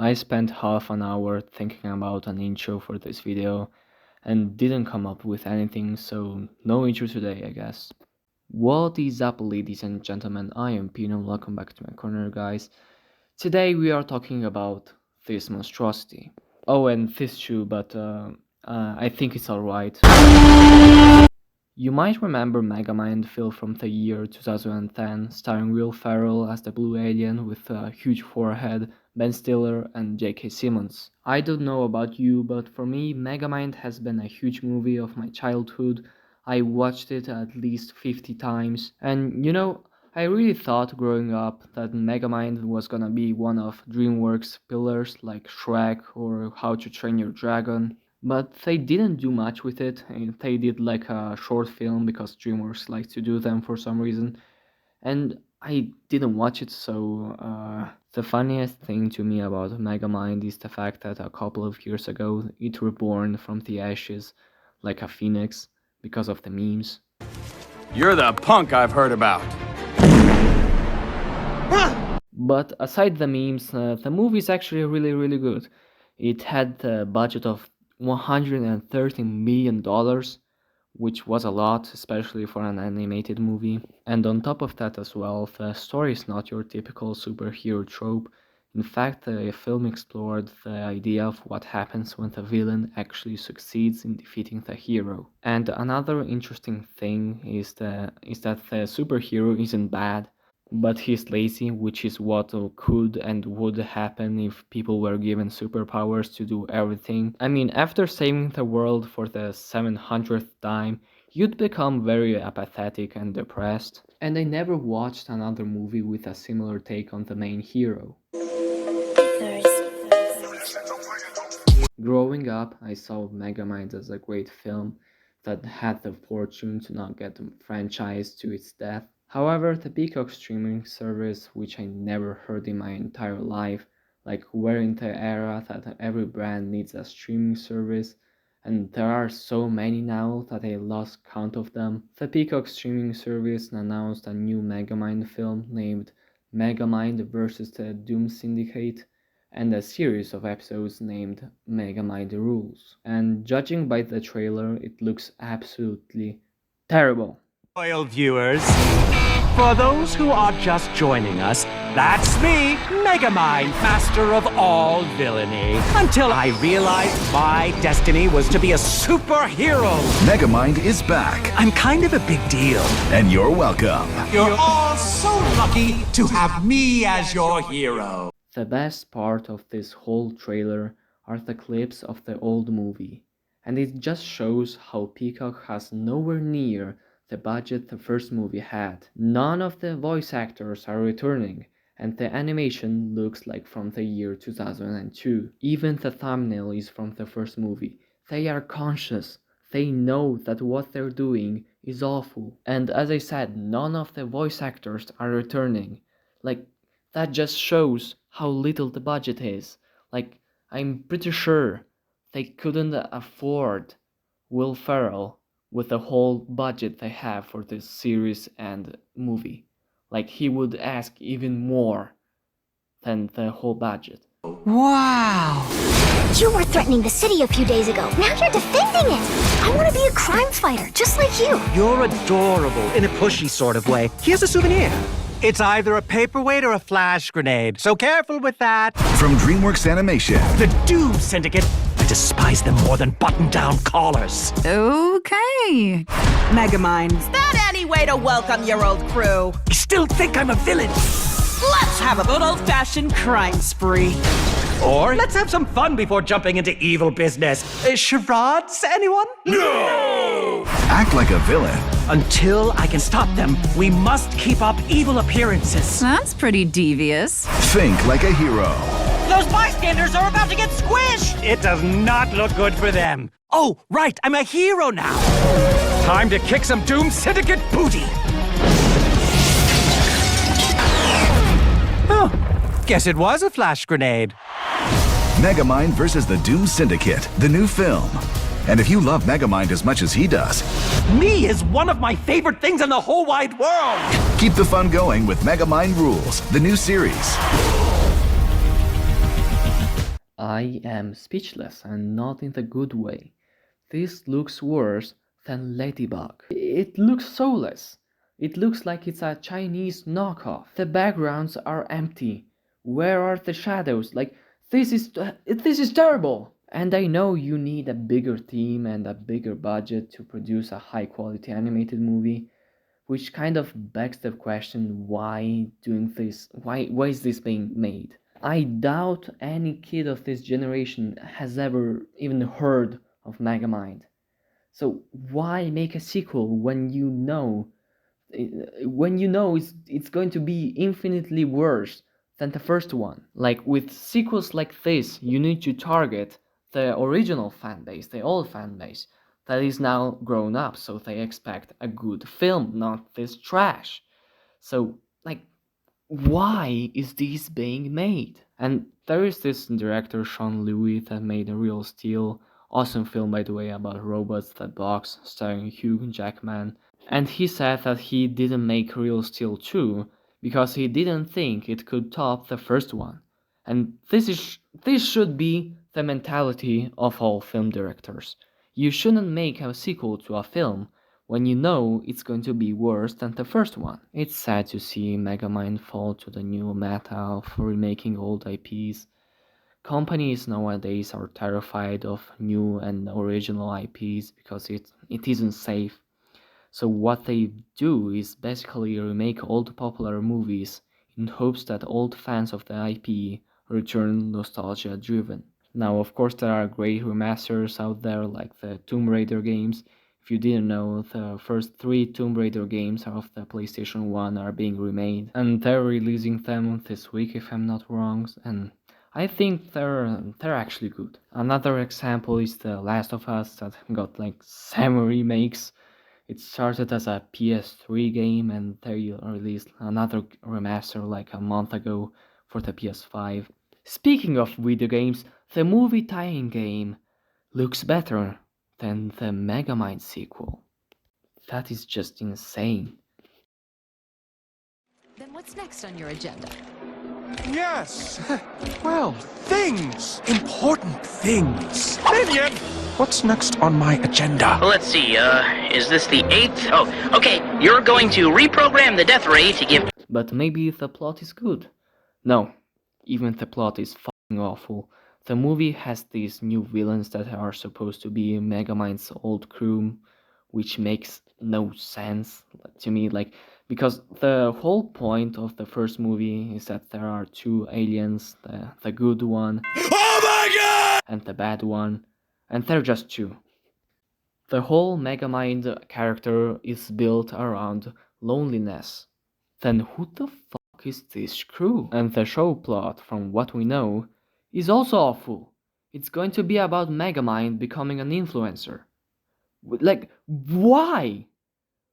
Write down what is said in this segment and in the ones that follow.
I spent half an hour thinking about an intro for this video and didn't come up with anything, so no intro today, I guess. What is up, ladies and gentlemen? I am Pino, welcome back to my corner, guys. Today we are talking about this monstrosity. Oh, and this too, but I think it's alright. You might remember Megamind film from the year 2010, starring Will Ferrell as the blue alien with a huge forehead, Ben Stiller and J.K. Simmons. I don't know about you, but for me, Megamind has been a huge movie of my childhood. I watched it at least 50 times, and I really thought growing up that Megamind was gonna be one of DreamWorks' pillars like Shrek or How to Train Your Dragon. But they didn't do much with it. They did like a short film because DreamWorks likes to do them for some reason. And I didn't watch it, so the funniest thing to me about Megamind is the fact that a couple of years ago it reborn from the ashes like a phoenix because of the memes. You're the punk I've heard about. But aside the memes, the movie is actually really good. It had a budget of $130 million, which was a lot, especially for an animated movie. And on top of that as well, the story is not your typical superhero trope. In fact, the film explored the idea of what happens when the villain actually succeeds in defeating the hero. And another interesting thing is that the superhero isn't bad, but he's lazy, which is what could and would happen if people were given superpowers to do everything. I mean, after saving the world for the 700th time, you'd become very apathetic and depressed. And I never watched another movie with a similar take on the main hero. Growing up, I saw Megamind as a great film that had the fortune to not get franchised to its death. However, the Peacock streaming service, which I never heard in my entire life, like we're in the era that every brand needs a streaming service, and there are so many now that I lost count of them. The Peacock streaming service announced a new Megamind film named Megamind vs. the Doom Syndicate, and a series of episodes named Megamind Rules. And judging by the trailer, it looks absolutely terrible. Loyal viewers, for those who are just joining us, that's me, Megamind, master of all villainy. Until I realized my destiny was to be a superhero. Megamind is back, I'm kind of a big deal. and you're welcome. You're all so lucky to have me as your hero. The best part of this whole trailer are the clips of the old movie, and it just shows how Peacock has nowhere near the budget the first movie had. None of the voice actors are returning, and the animation looks like from the year 2002. Even the thumbnail is from the first movie. They are conscious. They know that what they're doing is awful. And as I said, none of the voice actors are returning. Like, that just shows how little the budget is. Like, I'm pretty sure they couldn't afford Will Ferrell with the whole budget they have for this series and movie. Like, he would ask even more than the whole budget. Wow. You were threatening the city a few days ago. Now you're defending it. I want to be a crime fighter, just like you. You're adorable in a pushy sort of way. Here's a souvenir. It's either a paperweight or a flash grenade, so careful with that. From DreamWorks Animation, The Doom Syndicate. I despise them more than button-down collars. Okay. Megamind. That any way to welcome your old crew? You still think I'm a villain? Let's have a good old-fashioned crime spree. Or let's have some fun before jumping into evil business. Charades, anyone? No! act like a villain, Until I can stop them, we must keep up evil appearances. That's pretty devious. think like a hero. Those bystanders are about to get squished! It does not look good for them. Oh, right, I'm a hero now. Time to kick some Doom Syndicate booty. Oh, guess it was a flash grenade. Megamind versus the Doom Syndicate, the new film. And if you love Megamind as much as he does, Me is one of my favorite things in the whole wide world. keep the fun going with Megamind Rules, the new series. I am speechless, and not in the good way. This looks worse than Ladybug. It looks soulless. It looks like it's a Chinese knockoff. The backgrounds are empty. Where are the shadows? Like, this is terrible. And I know you need a bigger team and a bigger budget to produce a high quality animated movie, which kind of begs the question, why doing this? Why is this being made? I doubt any kid of this generation has ever even heard of Megamind. So why make a sequel when you know it's going to be infinitely worse than the first one? Like, with sequels like this, you need to target the original fan base, the old fan base that is now grown up, so they expect a good film, not this trash. So, like, why is this being made? And there is this director, Sean Louis, that made a Real Steel, awesome film by the way about robots that box, starring Hugh Jackman. And he said that he didn't make Real Steel 2 because he didn't think it could top the first one. And this should be the mentality of all film directors. You shouldn't make a sequel to a film when you know it's going to be worse than the first one. It's sad to see Megamind fall to the new meta of remaking old IPs. Companies nowadays are terrified of new and original IPs because it isn't safe. So what they do is basically remake old popular movies in hopes that old fans of the IP return nostalgia driven. Now, of course, there are great remasters out there like the Tomb Raider games. If you didn't know, the first 3 Tomb Raider games of the PlayStation 1 are being remade, and they're releasing them this week if I'm not wrong, and I think they're actually good. Another example is The Last of Us that got like 7 remakes. It started as a PS3 game and they released another remaster like a month ago for the PS5. Speaking of video games, the movie tie-in game looks better than the Megamind sequel. That is just insane. Then what's next on your agenda? Yes. Well, things. Important things. Minion! What's next on my agenda? Well, let's see, is this the 8th? Oh, okay, you're going to reprogram the death ray to give... But maybe the plot is good. No, even the plot is fucking awful. The movie has these new villains that are supposed to be Megamind's old crew, which makes no sense to me, like, because the whole point of the first movie is that there are 2 aliens, the good one and the bad one, and they're just 2. The whole Megamind character is built around loneliness. Then who the fuck is this crew? And the show plot, from what we know, is also awful. It's going to be about Megamind becoming an influencer. Like, why?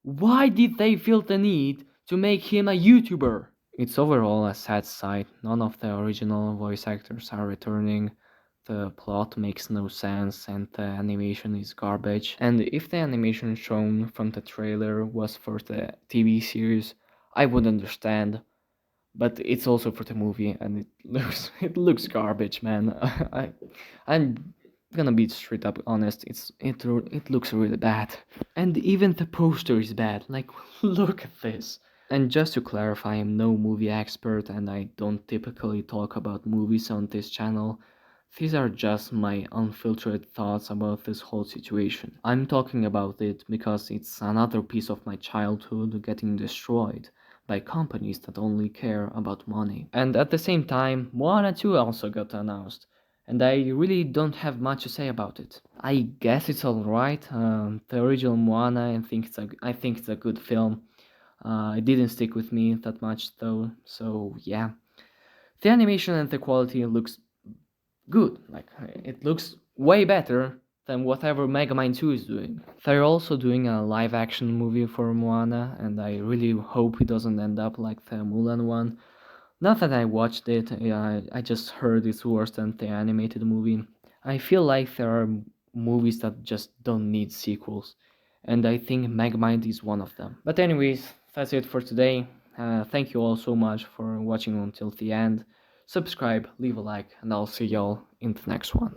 Why did they feel the need to make him a YouTuber? It's overall a sad sight. None of the original voice actors are returning. The plot makes no sense and the animation is garbage. And if the animation shown from the trailer was for the TV series, I would understand. But it's also for the movie and it looks garbage, man. I'm gonna be straight up honest, it looks really bad. And even the poster is bad. Like, look at this. And just to clarify, I'm no movie expert and I don't typically talk about movies on this channel. These are just my unfiltered thoughts about this whole situation. I'm talking about it because it's another piece of my childhood getting destroyed by companies that only care about money. And at the same time, Moana 2 also got announced, and I really don't have much to say about it. I guess it's alright. The original Moana, I think it's a good film. It didn't stick with me that much though, so yeah. The animation and the quality looks good. Like, it looks way better than whatever Megamind 2 is doing. They're also doing a live action movie for Moana, and I really hope it doesn't end up like the Mulan one. Not that I watched it, I just heard it's worse than the animated movie. I feel like there are movies that just don't need sequels, and I think Megamind is one of them. But anyways, that's it for today. Thank you all so much for watching until the end. subscribe, leave a like, and I'll see y'all in the next one.